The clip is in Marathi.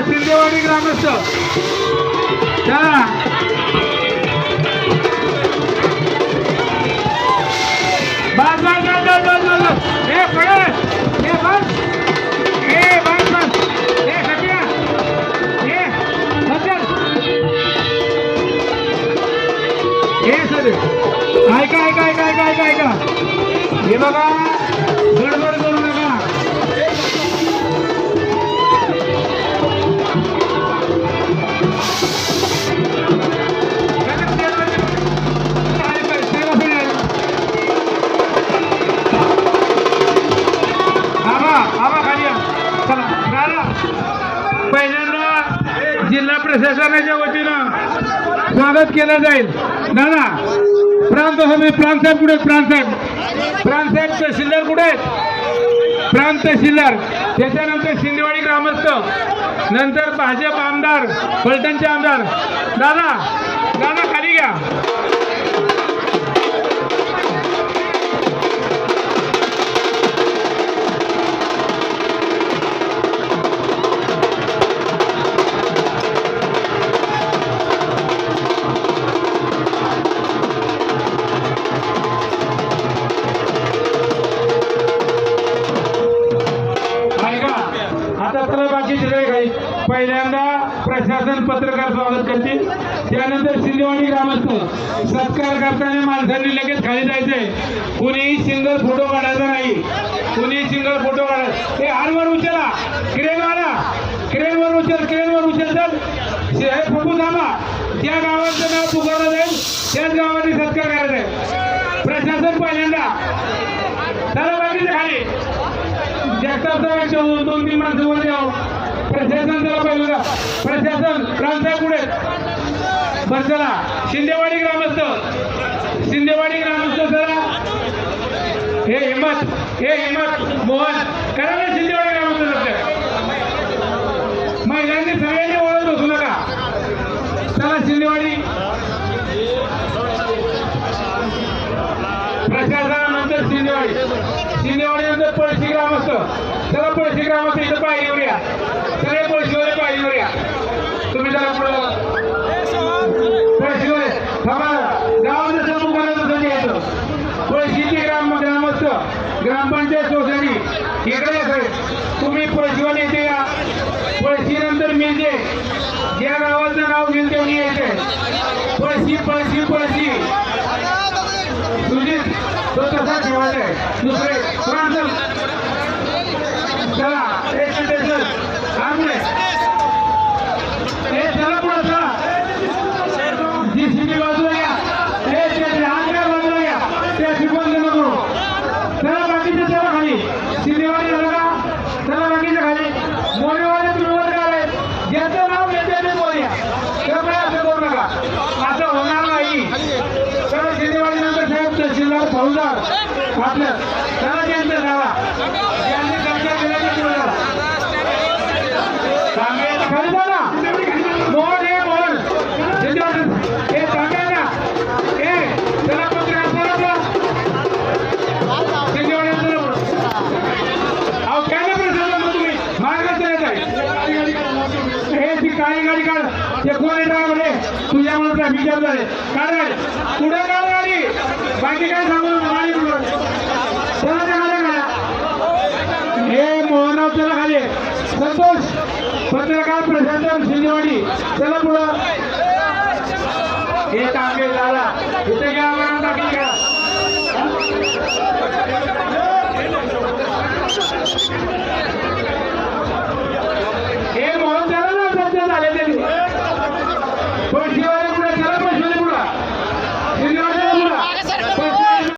सिंदेवाडी ग्रामस्थ चला बस बस बस बस बस ए पड़े ए बस ए सत्या ए सत्या ए सर ऐका हे बघा गडबड करू नका पहिल्यांदा जिल्हा प्रशासनाच्या वतीनं स्वागत केलं जाईल दादा प्रांत साहेब कुठे प्रांतसाहेब तहसीलदार कुठे आहेत प्रांत तहसीलदार त्याच्यानंतर सिंदेवाडी ग्रामस्थ नंतर भाजप आमदार फलटणचे आमदार दादा खाली घ्या पहिल्यांदा प्रशासन पत्रकार स्वागत करतील त्यानंतर सिंदेवाडी ग्रामस्थ सत्कार करताना माणसांनी लगेच खाली जायचंय कुणीही सिंगल फोटो काढायचा नाही हे हारवर उचला क्रेनवर उचल तर हे फुकू थांबा ज्या गावाचं नाव पुकारलं जाईल त्याच गावाने सत्कार करायचा आहे प्रशासन पहिल्यांदा चला बाकीचे खाली जास्त 2-3 माणसं वर द्यावं प्रशासन त्याला पहिल्यांदा प्रशासन प्रांत पुढे बस चला सिंदेवाडी ग्रामस्थ चला हे हिम्मत मोहन करा ना सिंदेवाडी ग्रामस्थ महिलांनी सगळ्यांनी ओळख बसू नका चला सिंदेवाडी प्रशासनानंतर सिंदेवाडी नंतर पळशी ग्रामस्थ चला पळशी ग्रामस्थ इथं पायरीवर या सगळे पळशीवर पायरीवर या तुम्ही जरा पळशीवर थांबा गावात जसं मुखाला तसं घ्यायचं पळशीची ग्रामस्थ ग्रामपंचायत सोसायटी इकडे यायचं तुम्ही पळशीवर येते या पळशी नंतर मिळते ज्या गावाचं नाव घेऊन तेवढी यायचंय पळशी सुजित तो तसा ठेवायचा आहे दुसरे प्रांत चला एक चला पुढे चला जीसीबी बाजूला या बाजूला या त्या शिकवण नको चला बाकीचे चला खाली सिंदेवाडी झालं का चला बाकीच्या खाली मोरेवाले तुम्ही वर काय ज्याचं नाव घेते ते बोलूया त्यामुळे असं करू नका असं होणार नाही चला सिंदेवाडी नंतर साहेब तहसीलदार फौजदार आपल्या चला त्यांचं जावा त्यांनी चर्चा केल्याची खाली जा मोहन हे सांगा ना चला पत्रकार अहो काय नाही प्रश्न तुम्ही मार्गदर्शन येत आहे हे ती काळी गाडी काढ ते कोण ड्रायव्हर आहे तुझ्यामुळे ट्रॅफिक जाम झाले काढ पुढे काढ गाडी बाकी काय सांगू हे मोहनराव चला खाली संतोष पत्रकार प्रशासन सिंदेवाडी चला पुढं हे टाके झाला इथे घ्या दाखल करा